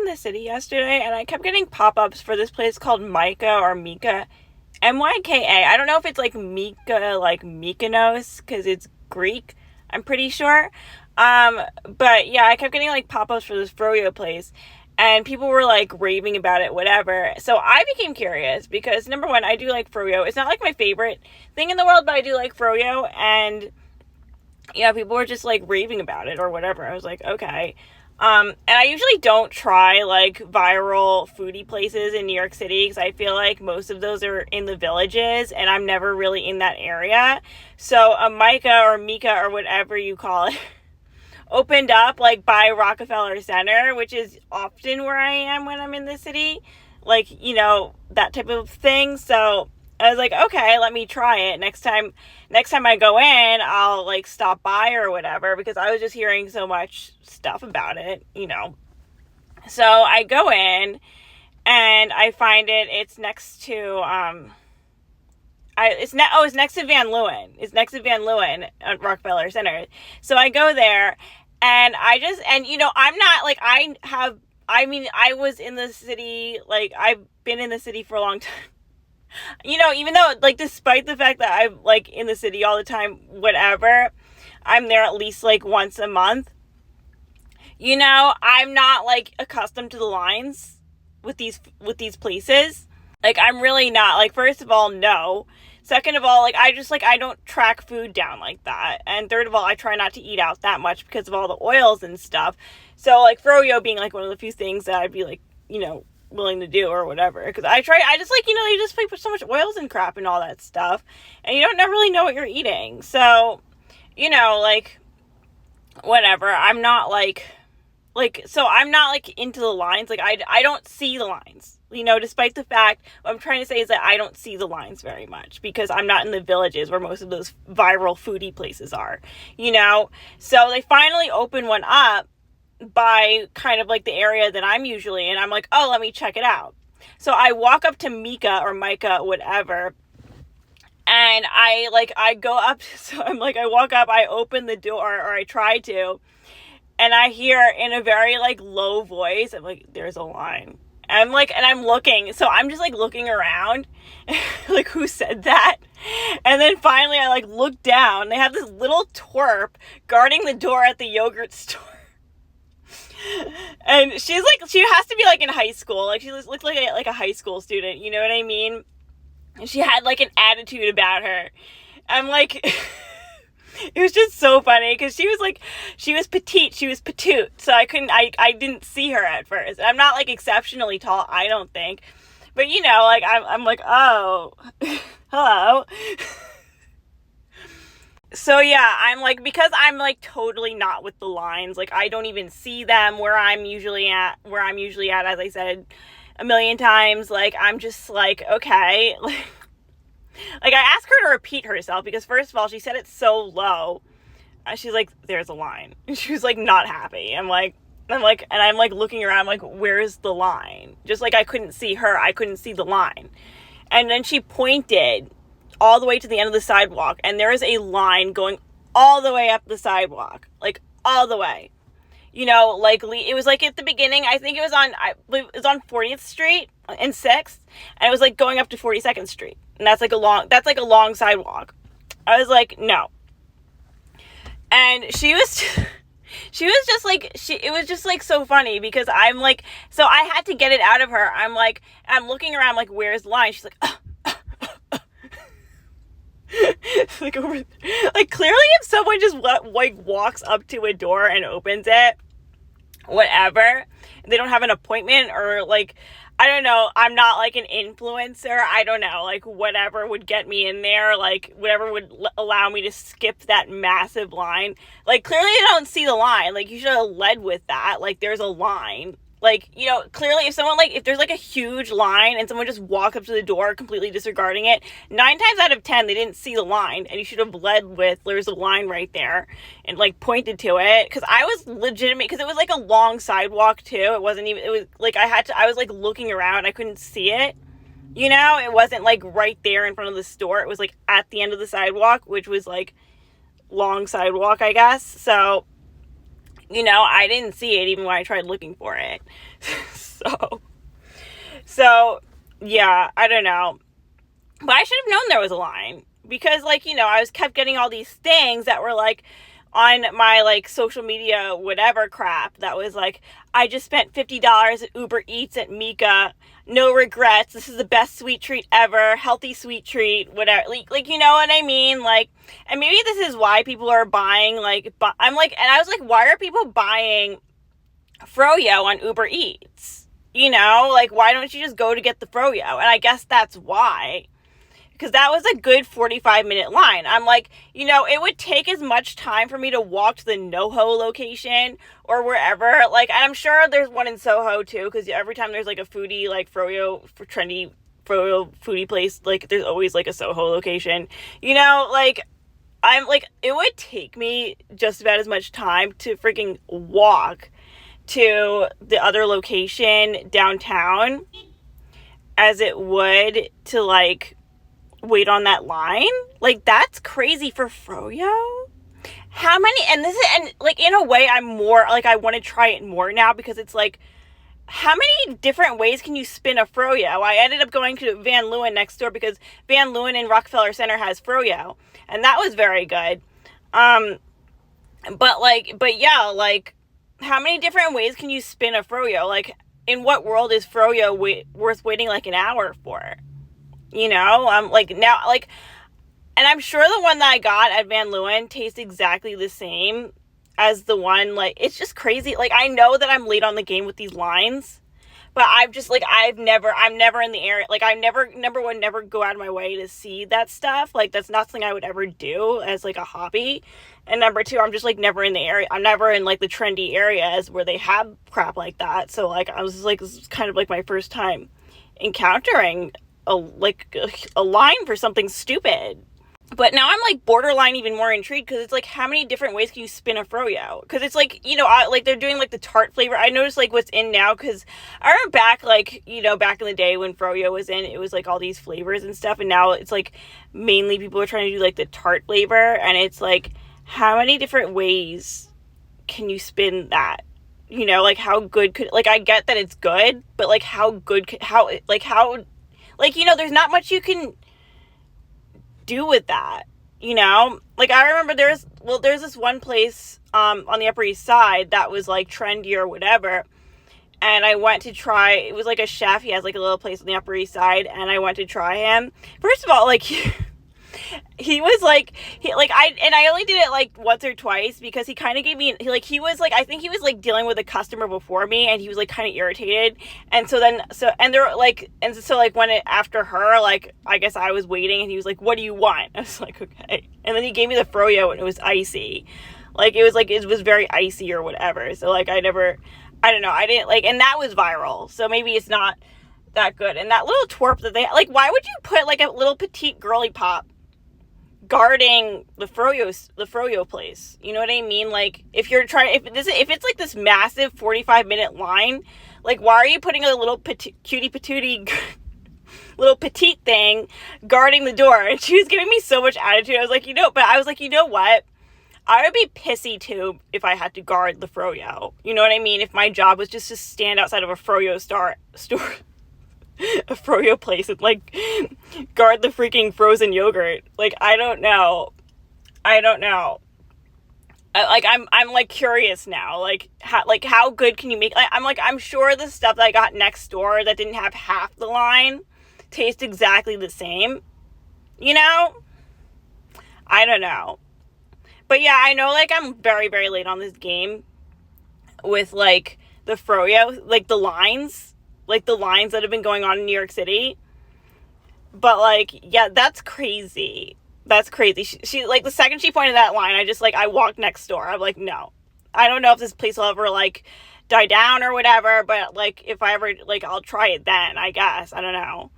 in the city yesterday and I kept getting pop-ups for this place called Micah or Mika. Myka. I don't know if it's like Mika, like Mykonos, because it's Greek, I'm pretty sure. But yeah, I kept getting like pop-ups for this froyo place. And people were like raving about it, whatever. So I became curious because number one, I do like froyo. It's not like my favorite thing in the world, but I do like froyo. And yeah, people were just like raving about it or whatever. I was like, okay. And I usually don't try like viral foodie places in New York City because I feel like most of those are in the villages and I'm never really in that area. So a Micah or Mika or whatever you call it opened up like by Rockefeller Center, which is often where I am when I'm in the city, like, you know, that type of thing. So I was like, okay, let me try it. Next time I go in, I'll like stop by or whatever, because I was just hearing so much stuff about it, you know. So I go in and I find it's next to it's next to Van Leeuwen. It's next to Van Leeuwen at Rockefeller Center. So I go there and you know, I'm not like, I was in the city, like I've been in the city for a long time. You know, even though, like, despite the fact that I'm, like, in the city all the time, whatever, I'm there at least, like, once a month. You know, I'm not, like, accustomed to the lines with these places. Like, I'm really not. Like, first of all, no. Second of all, like, I don't track food down like that. And third of all, I try not to eat out that much because of all the oils and stuff. So, like, froyo being, like, one of the few things that I'd be, like, you know, willing to do or whatever, because I just like, you know, you just put so much oils and crap and all that stuff and you don't really know what you're eating. So, you know, like, whatever. I'm not like I'm not like into the lines. Like I don't see the lines, you know, despite the fact what I'm trying to say is that I don't see the lines very much because I'm not in the villages where most of those viral foodie places are, you know. So they finally opened one up by kind of like the area that I'm usually in. I'm like, oh, let me check it out. So I walk up to Mika or Micah, whatever, and I go up. So I'm like, I walk up, I open the door, or I try to, and I hear in a very like low voice, I'm like, there's a line. And I'm looking, so I'm just like looking around, like, who said that? And then finally I like look down, they have this little twerp guarding the door at the yogurt store. And she's like, she has to be like in high school. Like, she looked like a high school student, you know what I mean? And she had like an attitude about her. I'm like, it was just so funny because she was petite, she was patoot. So I didn't see her at first. I'm not like exceptionally tall, I don't think. But you know, like, I'm like, oh, hello. So yeah, I'm like, because I'm like totally not with the lines, like I don't even see them where I'm usually at, as I said a million times. Like, I'm just like, okay. Like I asked her to repeat herself because first of all, she said it so low. She's like, there's a line. And she was like not happy. I'm like looking around, I'm like, where's the line? Just like I couldn't see her, I couldn't see the line. And then she pointed all the way to the end of the sidewalk, and there is a line going all the way up the sidewalk, like all the way, you know, like it was like at the beginning, I think it was on 40th Street and 6th, and it was like going up to 42nd Street, and that's like a long sidewalk. I was like, no. And she was just like, it was just like so funny because I'm like, so I had to get it out of her. I'm like, I'm looking around like, where's the line? She's like, like, over, like, clearly if someone just like walks up to a door and opens it, whatever, they don't have an appointment, or like, I don't know, I'm not like an influencer, I don't know, like whatever would get me in there, like whatever would allow me to skip that massive line. Like, clearly you don't see the line. Like, you should have led with that. Like, there's a line. Like, you know, clearly if there's like a huge line and someone just walks up to the door completely disregarding it, 9 times out of 10 they didn't see the line, and you should have led with, there's a line right there, and like pointed to it. Because I was legitimate, because it was like a long sidewalk too. It was like I was like looking around, I couldn't see it, you know. It wasn't like right there in front of the store, it was like at the end of the sidewalk, which was like long sidewalk, I guess. So I didn't see it even when I tried looking for it. So, yeah, I don't know. But I should have known there was a line. Because, like, I was kept getting all these things that were, like, on my, like, social media whatever crap that was, like, I just spent $50 at Uber Eats at Mika. No regrets. This is the best sweet treat ever. Healthy sweet treat. Whatever. Like, you know what I mean? Like, and maybe this is why people are buying, like, I'm like, and I was like, why are people buying Froyo on Uber Eats? Like, why don't you just go to get the Froyo? And I guess that's why. Because that was a good 45-minute line. I'm like, it would take as much time for me to walk to the NoHo location or wherever. Like, and I'm sure there's one in Soho, too, because every time there's, like, a foodie, like, trendy Froyo foodie place, like, there's always, like, a Soho location. Like, I'm, like, it would take me just about as much time to freaking walk to the other location downtown as it would to, like, wait on that line. Like, that's crazy for Froyo. How many, and like, in a way, I'm more, like, I want to try it more now, because it's like, how many different ways can you spin a Froyo? I ended up going to Van Leeuwen next door, because Van Leeuwen in Rockefeller Center has Froyo, and that was very good. But yeah, like, how many different ways can you spin a Froyo? Like, in what world is Froyo worth waiting, like, an hour for? Like, now, like, and I'm sure the one that I got at Van Leeuwen tastes exactly the same as the one, like, it's just crazy. Like, I know that I'm late on the game with these lines, but I've just, like, I'm never in the area. Like, I would never go out of my way to see that stuff. Like, that's not something I would ever do as, like, a hobby. And number two, I'm just, like, never in the area. I'm never in, like, the trendy areas where they have crap like that. So, like, I was just, like, this is kind of, like, my first time encountering a line for something stupid. But now I'm, like, borderline even more intrigued, because it's like, how many different ways can you spin a Froyo? Because it's like, like, they're doing, like, the tart flavor. I noticed, like, what's in now, because I remember back, like, back in the day when Froyo was in, it was, like, all these flavors and stuff, and now it's, like, mainly people are trying to do, like, the tart flavor, and it's like, how many different ways can you spin that? Like, how good could, like, I get that it's good, but, like, how good could, there's not much you can do with that, Like, I remember there's this one place on the Upper East Side that was, like, trendy or whatever, and I went to try, it was, like, a chef, he has, like, a little place on the Upper East Side, and I went to try him. First of all, like, he was, like, I only did it, like, once or twice, because he kind of gave me, he was, like, I think he was, like, dealing with a customer before me, and he was, like, kind of irritated, and so, when after her, like, I guess I was waiting, and he was like, what do you want? I was like, okay, and then he gave me the Froyo, and it was icy, it was very icy or whatever, so, like, I don't know, I didn't, like, and that was viral, so maybe it's not that good, and that little twerp that they, like, why would you put, like, a little petite girly pop guarding the Froyo place? You know what I mean? Like, if it's like this massive 45-minute line, like, why are you putting a little cutie patootie little petite thing guarding the door? And she was giving me so much attitude. I was like, but I was like, you know what? I would be pissy too if I had to guard the Froyo. You know what I mean? If my job was just to stand outside of a Froyo store a Froyo place and, like, guard the freaking frozen yogurt. Like, I don't know. I'm like curious now. Like, how good can you make? I'm sure the stuff that I got next door that didn't have half the line tastes exactly the same. I don't know. But yeah, I know, like, I'm very, very late on this game with, like, the Froyo, like, the lines that have been going on in New York City. But, like, yeah, that's crazy. She like, the second she pointed that line, I walked next door. I'm like, no. I don't know if this place will ever, like, die down or whatever, but, like, if I ever, like, I'll try it then, I guess. I don't know.